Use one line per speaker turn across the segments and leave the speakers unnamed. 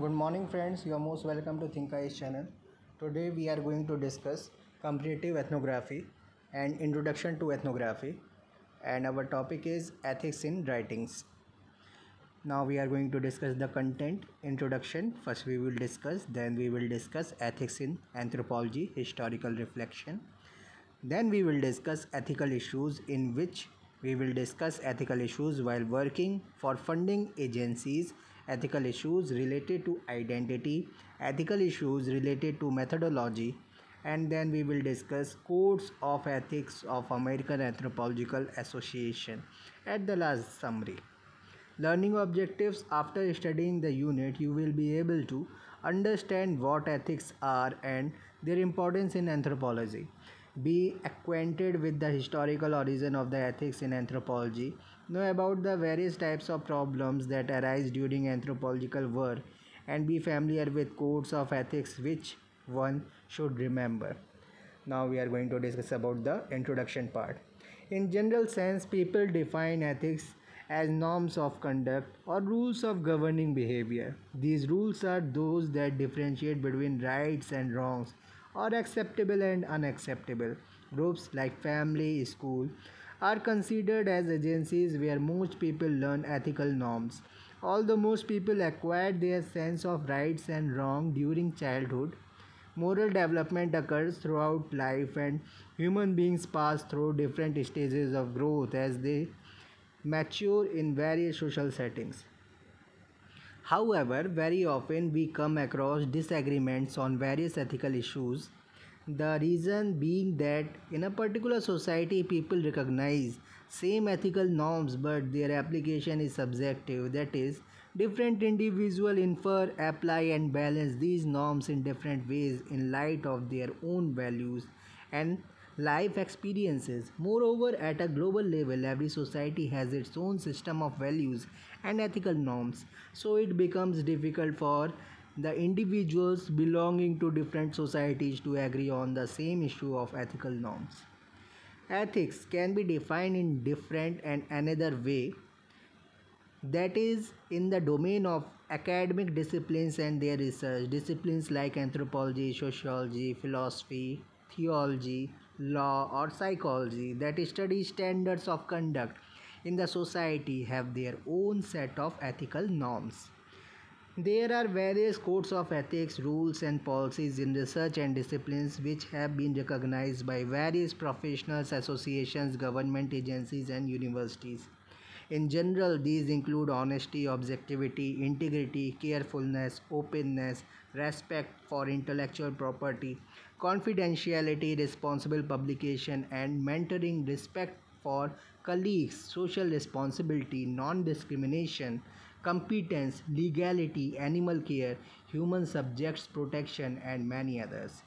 Good morning, friends. You are most welcome to Think Eyes channel. Today we are going to discuss comparative ethnography and introduction to ethnography, and our topic is ethics in writings. Now we are going to discuss the content introduction. First we will discuss, then we will discuss ethics in anthropology, historical reflection. Then we will discuss ethical issues, in which we will discuss ethical issues while working for funding agencies, ethical issues related to identity, ethical issues related to methodology, and then we will discuss codes of ethics of American Anthropological Association. At the last summary. Learning objectives: after studying the unit, you will be able to understand what ethics are and their importance in anthropology. Be acquainted with the historical origin of the ethics in anthropology. Know about the various types of problems that arise during anthropological work, and be familiar with codes of ethics which one should remember. Now we are going to discuss about the introduction part. In general sense, people define ethics as norms of conduct or rules of governing behavior. These rules are those that differentiate between rights and wrongs, or acceptable and unacceptable. Groups like family, school are considered as agencies where most people learn ethical norms. Although most people acquire their sense of rights and wrong during childhood, moral development occurs throughout life, and human beings pass through different stages of growth as they mature in various social settings. However, very often we come across disagreements on various ethical issues. The reason being that in a particular society, people recognize same ethical norms, but their application is subjective. That is, different individuals infer, apply, and balance these norms in different ways in light of their own values and life experiences. Moreover, at a global level, every society has its own system of values and ethical norms, so it becomes difficult for the individuals belonging to different societies to agree on the same issue of ethical norms. Ethics can be defined in different and another way, that is in the domain of academic disciplines and their research. Disciplines like anthropology, sociology, philosophy, theology, law, or psychology that study standards of conduct in the society have their own set of ethical norms. There are various codes of ethics, rules, and policies in research and disciplines which have been recognized by various professionals, associations, government agencies, and universities. In general, these include honesty, objectivity, integrity, carefulness, openness, respect for intellectual property, confidentiality, responsible publication, and mentoring, respect for colleagues, social responsibility, non discrimination, competence, legality, animal care, human subjects protection, and many others.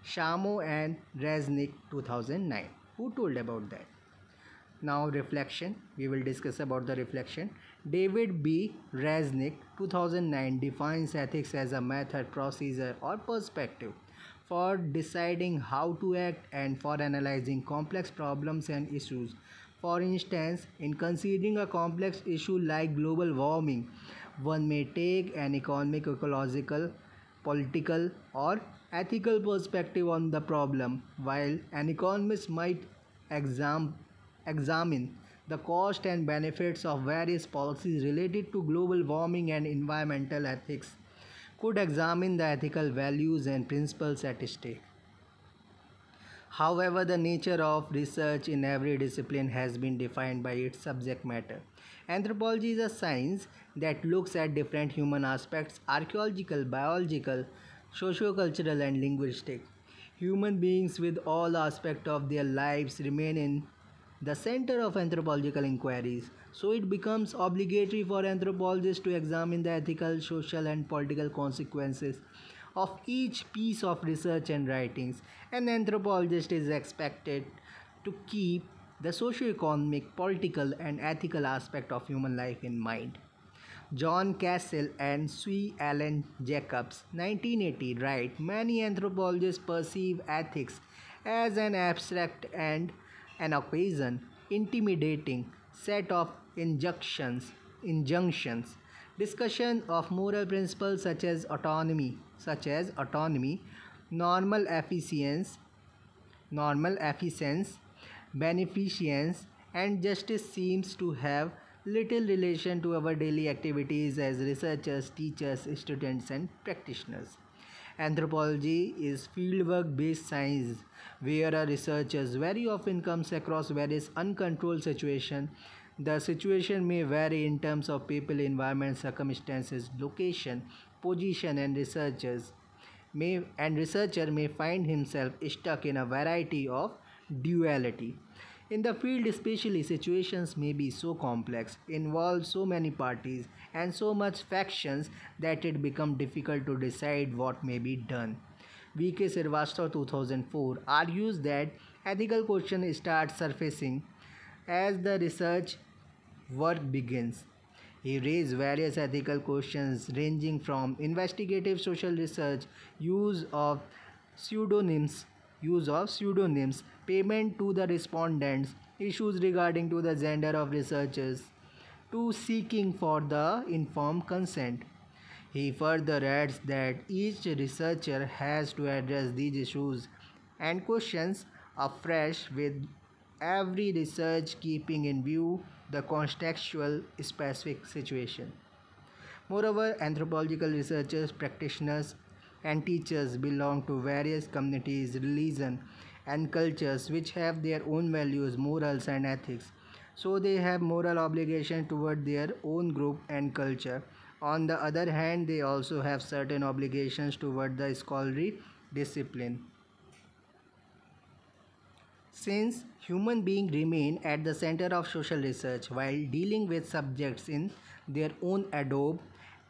Shamo and Resnick 2009. Who told about that? Now reflection. We will discuss about the reflection. David B. Resnick 2009 defines ethics as a method, procedure, or perspective for deciding how to act and for analyzing complex problems and issues. For instance, in considering a complex issue like global warming, one may take an economic, ecological, political, or ethical perspective on the problem, while an economist might examine the cost and benefits of various policies related to global warming, and environmental ethics could examine the ethical values and principles at stake. However, the nature of research in every discipline has been defined by its subject matter. Anthropology is a science that looks at different human aspects: archaeological, biological, sociocultural, and linguistic. Human beings with all aspects of their lives remain in the center of anthropological inquiries, so it becomes obligatory for anthropologists to examine the ethical, social, and political consequences of each piece of research and writings. An anthropologist is expected to keep the socio-economic, political, and ethical aspect of human life in mind. John Cassell and Sue Ellen Jacobs, 1980, write, many anthropologists perceive ethics as an abstract and an occasion intimidating set of injunctions Discussion of moral principles such as autonomy, normal efficiency, beneficence, and justice seems to have little relation to our daily activities as researchers, teachers, students, and practitioners. Anthropology is fieldwork based science where a researcher very often comes across various uncontrolled situations. The situation may vary in terms of people, environment, circumstances, location, position, and researcher may find himself stuck in a variety of duality. In the field, especially, situations may be so complex, involve so many parties, and so much factions that it becomes difficult to decide what may be done. V.K. Srivastava 2004 argues that ethical questions start surfacing as the research work begins. He raised various ethical questions ranging from investigative social research, use of pseudonyms, payment to the respondents, issues regarding to the gender of researchers, to seeking for the informed consent. He further adds that each researcher has to address these issues and questions afresh with every research keeping in view the contextual specific situation. Moreover, anthropological researchers, practitioners, and teachers belong to various communities, religions, and cultures which have their own values, morals, and ethics. So they have moral obligation toward their own group and culture. On the other hand, they also have certain obligations toward the scholarly discipline. Since human beings remain at the center of social research while dealing with subjects in their own abode,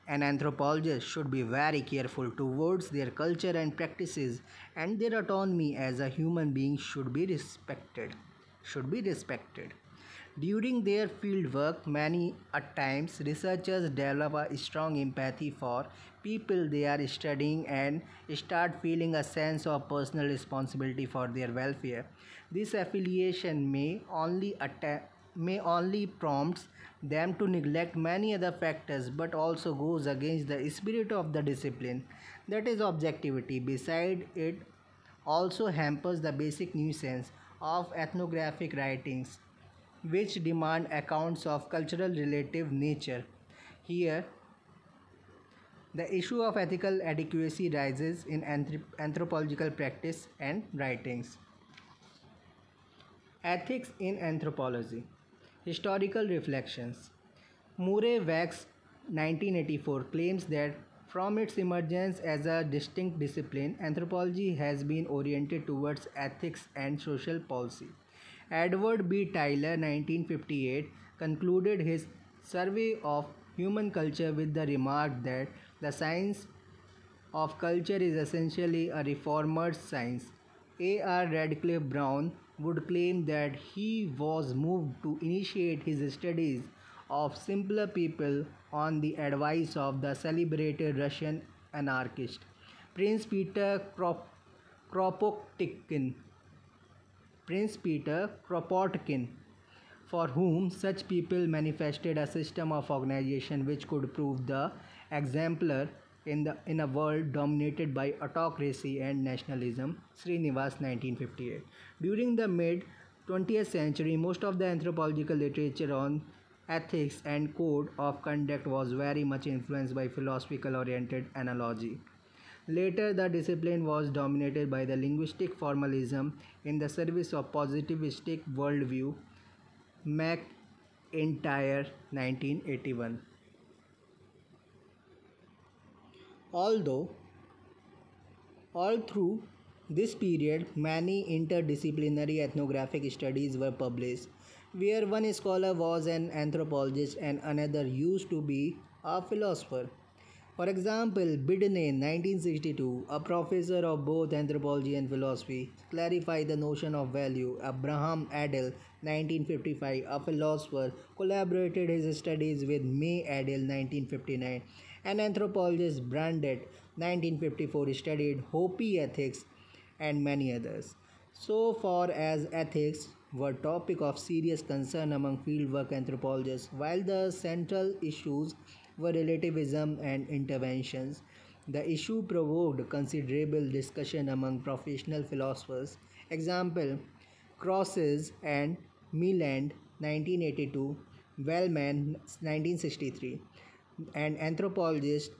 an anthropologist should be very careful towards their culture and practices, and their autonomy as a human being should be respected. Should be respected. During their fieldwork, many at times researchers develop a strong empathy for people they are studying and start feeling a sense of personal responsibility for their welfare. This affiliation may only prompts them to neglect many other factors but also goes against the spirit of the discipline, that is objectivity. Beside it also hampers the basic nuisance of ethnographic writings which demand accounts of cultural relative nature. Here, the issue of ethical adequacy rises in anthropological practice and writings. Ethics in anthropology. Historical reflections. Murray Wax 1984 claims that from its emergence as a distinct discipline, anthropology has been oriented towards ethics and social policy. Edward B. Tyler 1958 concluded his survey of human culture with the remark that the science of culture is essentially a reformer's science. A.R. Radcliffe Brown would claim that he was moved to initiate his studies of simpler people on the advice of the celebrated Russian anarchist Prince Peter Kropotkin. Prince Peter Kropotkin, for whom such people manifested a system of organization which could prove the exemplar in a world dominated by autocracy and nationalism. Srinivas 1958. During the mid 20th century, most of the anthropological literature on ethics and code of conduct was very much influenced by philosophical oriented analogy. Later, the discipline was dominated by the linguistic formalism in the service of positivistic worldview. McIntyre 1981. Although all through this period, many interdisciplinary ethnographic studies were published, where one scholar was an anthropologist and another used to be a philosopher. For example, Bidney, 1962, a professor of both anthropology and philosophy, clarified the notion of value. Abraham Adel, 1955, a philosopher, collaborated his studies with May Adel, 1959. An anthropologist, Brandt, 1954, studied Hopi ethics and many others. So far as ethics were topic of serious concern among fieldwork anthropologists, while the central issues were relativism and interventions. The issue provoked considerable discussion among professional philosophers. Example: Crosses and Meeland 1982, Wellman 1963, and anthropologist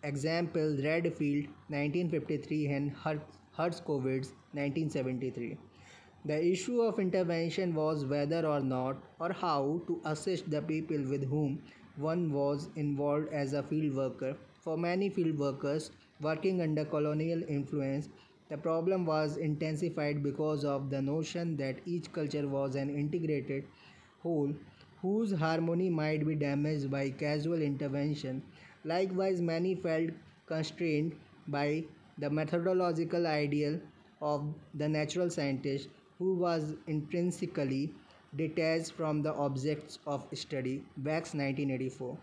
example Redfield 1953 and Herzkovitz 1973. The issue of intervention was whether or not or how to assist the people with whom one was involved as a field worker. For many field workers working under colonial influence, the problem was intensified because of the notion that each culture was an integrated whole whose harmony might be damaged by casual intervention. Likewise, many felt constrained by the methodological ideal of the natural scientist who was intrinsically detached from the objects of study. Wax 1984.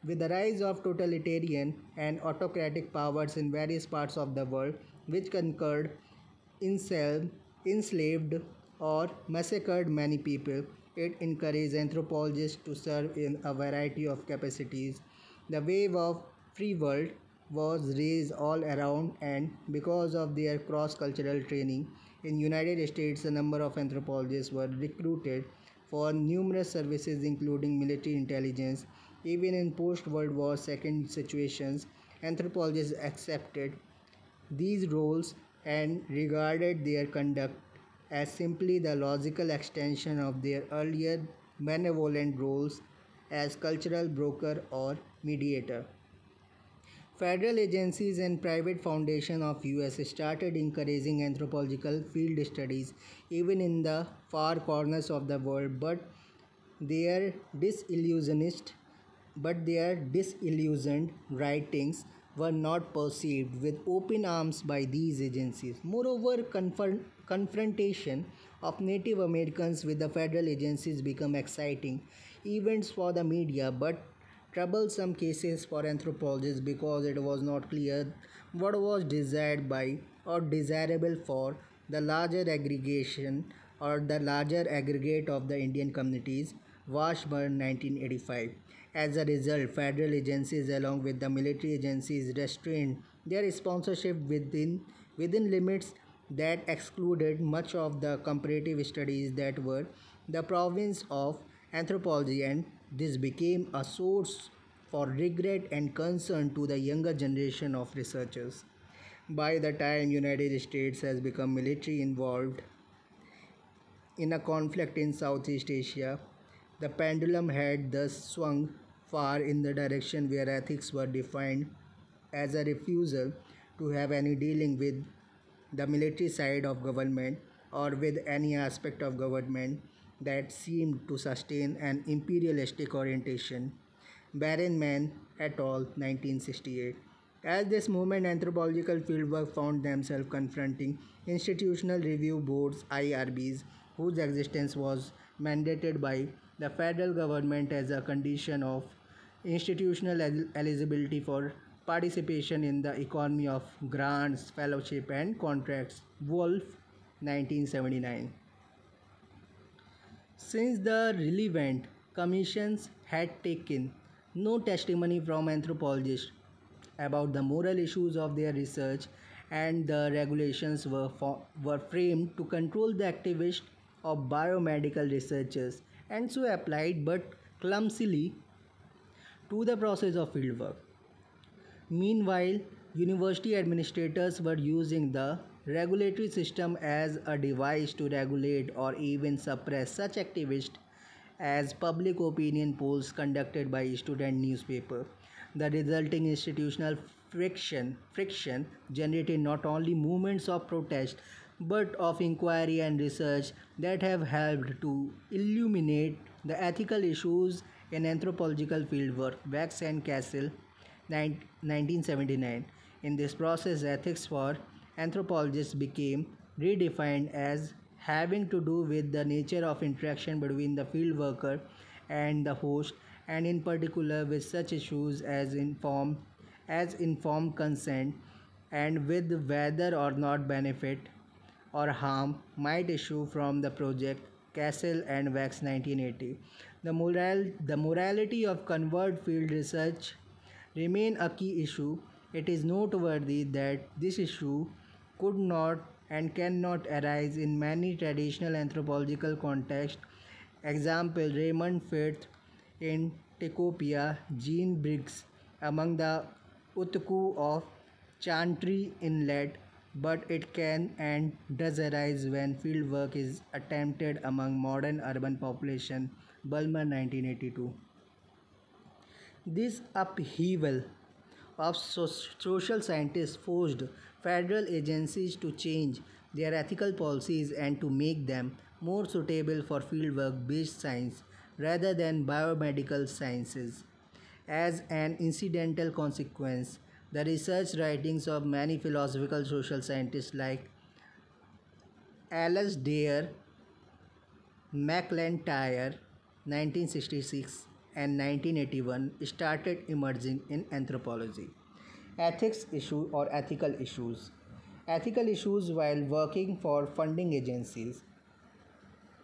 With the rise of totalitarian and autocratic powers in various parts of the world, which conquered, enslaved, or massacred many people, it encouraged anthropologists to serve in a variety of capacities. The wave of free world was raised all around, and because of their cross-cultural training in United States, a number of anthropologists were recruited for numerous services including military intelligence. Even in post-World War II situations, anthropologists accepted these roles and regarded their conduct as simply the logical extension of their earlier benevolent roles as cultural broker or mediator. Federal agencies and private foundations of US started encouraging anthropological field studies even in the far corners of the world, their disillusionist their disillusioned writings were not perceived with open arms by these agencies. Moreover, confrontation of Native Americans with the federal agencies become exciting events for the media but troublesome cases for anthropologists because it was not clear what was desired by or desirable for the larger aggregation or the larger aggregate of the Indian communities. Washburn 1985. As a result, federal agencies along with the military agencies restrained their sponsorship within limits that excluded much of the comparative studies that were the province of anthropology, and this became a source for regret and concern to the younger generation of researchers. By the time United States has become military involved in a conflict in Southeast Asia, the pendulum had thus swung far in the direction where ethics were defined as a refusal to have any dealing with the military side of government or with any aspect of government that seemed to sustain an imperialistic orientation. Barrenman et al. 1968. At this moment, anthropological fieldwork found themselves confronting institutional review boards (IRBs), whose existence was mandated by the federal government as a condition of institutional eligibility for participation in the economy of grants, fellowship, and contracts. Wolf, 1979. Since the relevant commissions had taken no testimony from anthropologists about the moral issues of their research, and the regulations were framed to control the activities of biomedical researchers and so applied but clumsily to the process of fieldwork. Meanwhile, university administrators were using the regulatory system as a device to regulate or even suppress such activities as public opinion polls conducted by student newspaper. The resulting institutional friction generated not only movements of protest but of inquiry and research that have helped to illuminate the ethical issues in anthropological fieldwork. Wax and Castle, 1979. In this process, ethics for anthropologists became redefined as having to do with the nature of interaction between the field worker and the host, and in particular with such issues as informed consent and with whether or not benefit or harm might issue from the project. Castle and Wax 1980. The morality of convert field research remain a key issue. It is noteworthy that this issue could not and cannot arise in many traditional anthropological contexts. Example Raymond Firth in Tekopia, Jean Briggs among the Utku of Chantry Inlet, but it can and does arise when fieldwork is attempted among modern urban population. Bulmer 1982. This upheaval of social scientists forced federal agencies to change their ethical policies and to make them more suitable for fieldwork based science rather than biomedical sciences. As an incidental consequence, the research writings of many philosophical social scientists like Alasdair MacIntyre 1966 and 1981 started emerging in anthropology. Ethics issue or ethical issues. Ethical issues while working for funding agencies.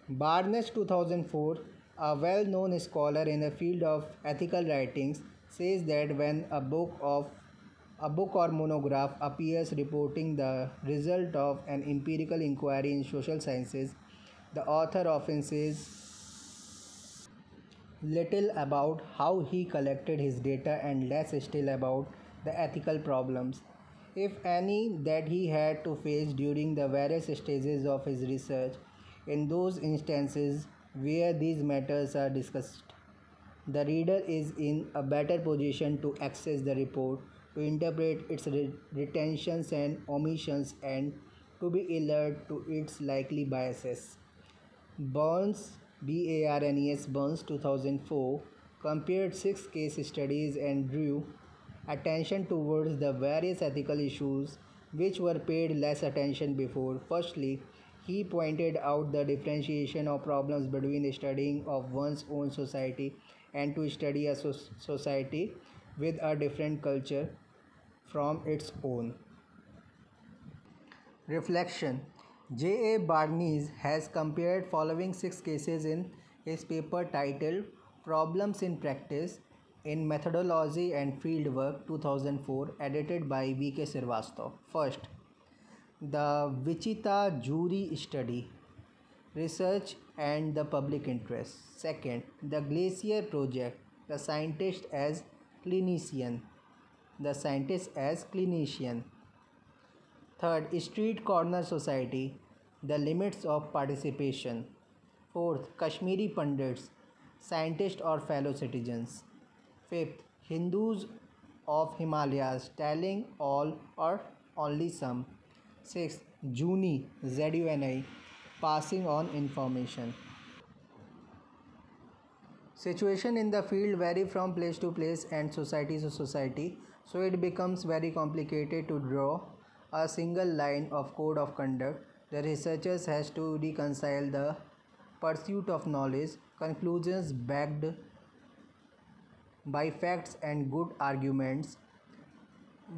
Barnes 2004, a well-known scholar in the field of ethical writings, says that when a book or monograph appears reporting the result of an empirical inquiry in social sciences, the author often says little about how he collected his data and less still about the ethical problems, if any, that he had to face during the various stages of his research. In those instances where these matters are discussed, the reader is in a better position to access the report, to interpret its retentions and omissions, and to be alert to its likely biases. Burns, Barnes Burns 2004, compared six case studies and drew attention towards the various ethical issues which were paid less attention before. Firstly, he pointed out the differentiation of problems between studying of one's own society and to study a society with a different culture from its own. Reflection. J. A. Barnes has compared following six cases in his paper titled Problems in Practice in Methodology and Fieldwork 2004, edited by V. K. Srivastava. First, the Wichita Jury Study, Research and the Public Interest. Second, the Glacier Project, the scientist as clinician. The scientist as clinician. Third, Street Corner Society, the limits of participation. Fourth, Kashmiri Pandits, scientists or fellow citizens. Fifth, Hindus of Himalayas, telling all or only some. Sixth, Juni, ZUNI, passing on information. Situation in the field vary from place to place and society to society, so it becomes very complicated to draw a single line of code of conduct. The researchers has to reconcile the pursuit of knowledge, conclusions backed by facts and good arguments,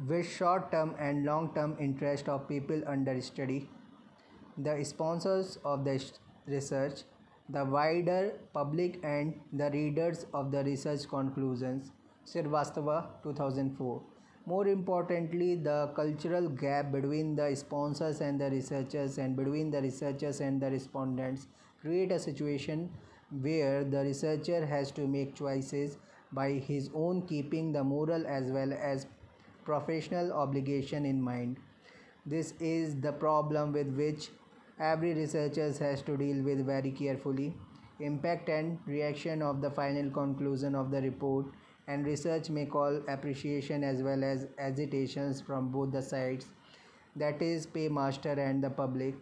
with short-term and long-term interest of people under study, the sponsors of the research, the wider public and the readers of the research conclusions. Srivastava 2004. More importantly, the cultural gap between the sponsors and the researchers and between the researchers and the respondents create a situation where the researcher has to make choices by his own, keeping the moral as well as professional obligation in mind. This is the problem with which every researcher has to deal with very carefully. Impact and reaction of the final conclusion of the report and research may call appreciation as well as hesitations from both the sides, that is paymaster and the public.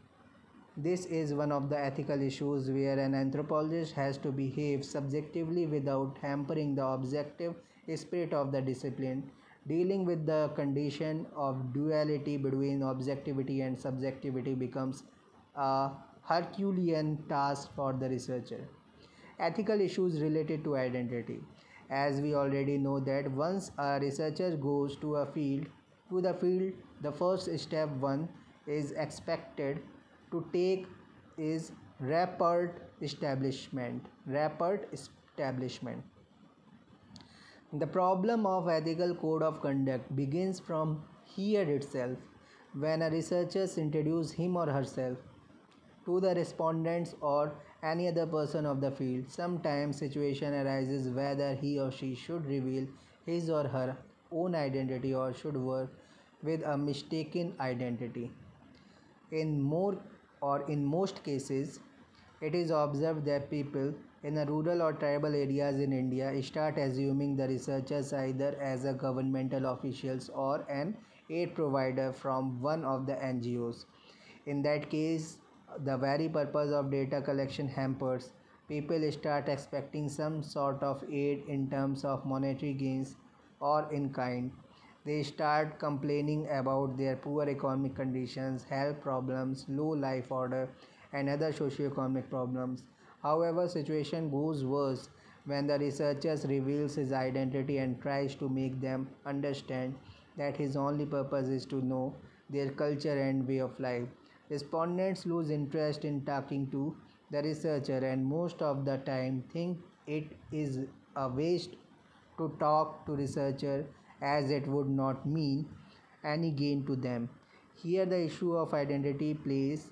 This is one of the ethical issues where an anthropologist has to behave subjectively without hampering the objective spirit of the discipline. Dealing with the condition of duality between objectivity and subjectivity becomes a Herculean task for the researcher. Ethical issues related to identity. As we already know that once a researcher goes to the field, the first step one is expected to take is rapport establishment. The problem of ethical code of conduct begins from here itself, when a researcher introduces him or herself to the respondents or any other person of the field. Sometimes situation arises whether he or she should reveal his or her own identity or should work with a mistaken identity. In most cases, it is observed that people in the rural or tribal areas in India start assuming the researchers either as a governmental officials or an aid provider from one of the NGOs. In that case, the very purpose of data collection hampers. People start expecting some sort of aid in terms of monetary gains or in kind. They start complaining about their poor economic conditions, health problems, low life order, and other socio-economic problems. However, situation goes worse when the researcher reveals his identity and tries to make them understand that his only purpose is to know their culture and way of life. Respondents lose interest in talking to the researcher and most of the time think it is a waste to talk to researcher as it would not mean any gain to them. Here the issue of identity plays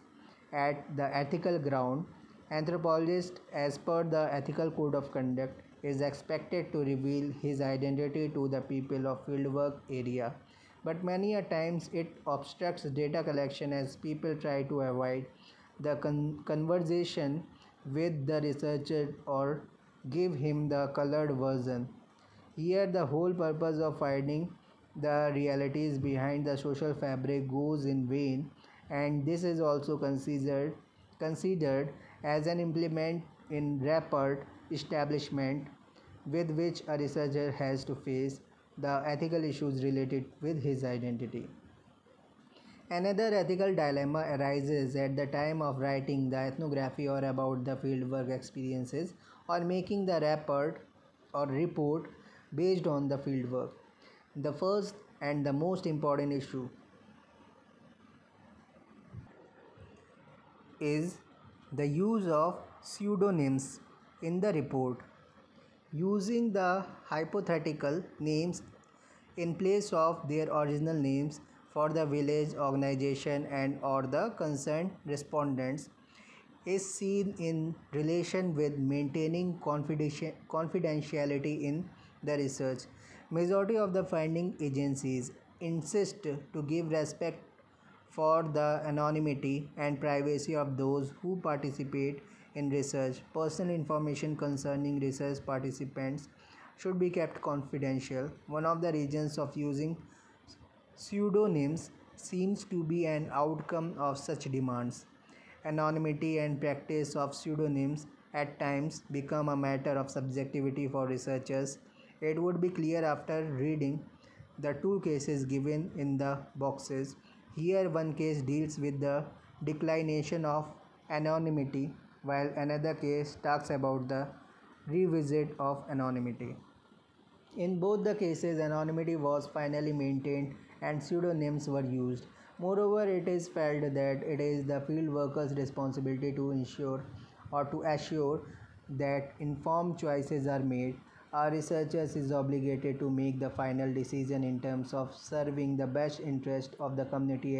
at the ethical ground. Anthropologist, as per the ethical code of conduct, is expected to reveal his identity to the people of fieldwork area. But many a times it obstructs data collection as people try to avoid the conversation with the researcher or give him the colored version. Here, the whole purpose of finding the realities behind the social fabric goes in vain, and this is also considered as an implement in rapport establishment with which a researcher has to face the ethical issues related with his identity. Another ethical dilemma arises at the time of writing the ethnography or about the fieldwork experiences or making the report or report based on the fieldwork. The first and the most important issue is the use of pseudonyms in the report. Using the hypothetical names in place of their original names for the village organization and or the concerned respondents is seen in relation with maintaining confidentiality in the research. Majority of the funding agencies insist to give respect for the anonymity and privacy of those who participate in research. Personal information concerning research participants should be kept confidential. One of the reasons of using pseudonyms seems to be an outcome of such demands. Anonymity and practice of pseudonyms at times become a matter of subjectivity for researchers. It would be clear after reading the two cases given in the boxes. Here, one case deals with the declination of anonymity, while another case talks about the revisit of anonymity. In both the cases, anonymity was finally maintained and pseudonyms were used. Moreover, it is felt that it is the field worker's responsibility to ensure or to assure that informed choices are made. Our researchers is obligated to make the final decision in terms of serving the best interest of the community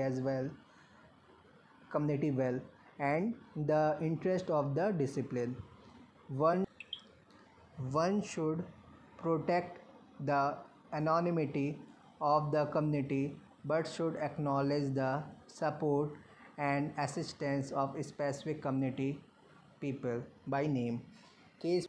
well, and the interest of the discipline. One one should protect the anonymity of the community but should acknowledge the support and assistance of specific community people by name. Case